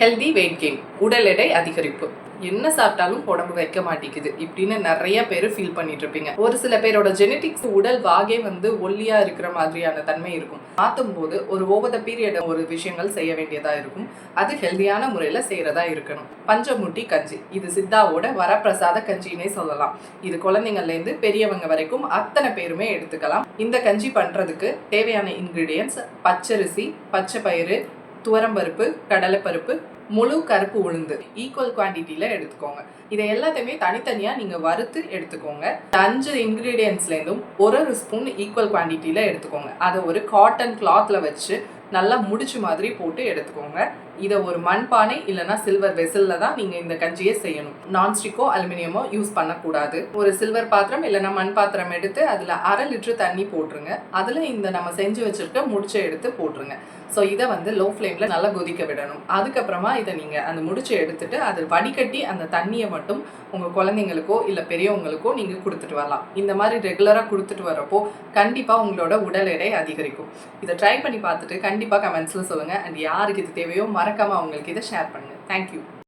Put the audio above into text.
Healthy weight gain, உடல் எடை அதிகரிப்பு. என்ன சாப்பிட்டாலும் உடம்பு வைக்க மாட்டேங்குது இப்படின்னு நிறைய பேர் ஃபீல் பண்ணிட்டு இருப்பீங்க. ஒரு சில பேரோட ஜெனட்டிக்ஸ் உடல் வாகே ஒல்லியா இருக்கிற மாதிரியான தன்மை இருக்கும். மாற்றும் போது ஒரு ஓவர் த பீரியட் ஒரு விஷயங்கள் செய்ய வேண்டியதா இருக்கும். அது ஹெல்தியான முறையில செய்யறதா இருக்கணும். பஞ்சமுட்டி கஞ்சி, இது சித்தாவோட வரப்பிரசாத கஞ்சினே சொல்லலாம். இது குழந்தைங்கள்ல இருந்து பெரியவங்க வரைக்கும் அத்தனை பேருமே எடுத்துக்கலாம். இந்த கஞ்சி பண்றதுக்கு தேவையான இன்கிரீடியன்ஸ்: பச்சரிசி, பச்சை பயிறு, துவரம்பருப்பு, கடலைப்பருப்பு, முழு கருப்பு உளுந்து ஈக்குவல் குவான்டிட்டியில் எடுத்துக்கோங்க. இதை எல்லாத்தையுமே தனித்தனியாக நீங்கள் வறுத்து எடுத்துக்கோங்க. 5 இன்க்ரீடியன்ஸ்லேருந்தும் ஒரு ஸ்பூன் ஈக்குவல் குவான்டிட்டியில் எடுத்துக்கோங்க. அதை ஒரு காட்டன் கிளாத்தில் வச்சு நல்லா முடிச்சு மாதிரி போட்டு எடுத்துக்கோங்க. இதை ஒரு மண்பானை இல்லைனா சில்வர் வெசலில் தான் நீங்கள் இந்த கஞ்சியை செய்யணும். நான்ஸ்டிக்கோ அலுமினியமோ யூஸ் பண்ணக்கூடாது. ஒரு சில்வர் பாத்திரம் இல்லைனா மண் பாத்திரம் எடுத்து அதில் 1/2 லிட்டர் தண்ணி போட்டுருங்க. அதில் இந்த நம்ம செஞ்சு வச்சுருக்க முடிச்சை எடுத்து போட்டுருங்க. ஸோ இதை லோ ஃப்ளேமில் நல்லா கொதிக்க விடணும். அதுக்கப்புறமா இதை நீங்கள் அந்த முடிச்சை எடுத்துட்டு அதில் வடிகட்டி அந்த தண்ணியை மட்டும் உங்கள் குழந்தைங்களுக்கோ இல்லை பெரியவங்களுக்கோ நீங்கள் கொடுத்துட்டு வரலாம். இந்த மாதிரி ரெகுலராக கொடுத்துட்டு வரப்போ கண்டிப்பாக உங்களோட உடல் எடை அதிகரிக்கும். இதை ட்ரை பண்ணி பார்த்துட்டு கண்டிப்பாக கமெண்ட்ஸில் சொல்லுங்கள். அண்ட் யாருக்கு இது தேவையோ மறக்காமல் அவங்களுக்கு இதை ஷேர் பண்ணுங்கள். தேங்க்யூ.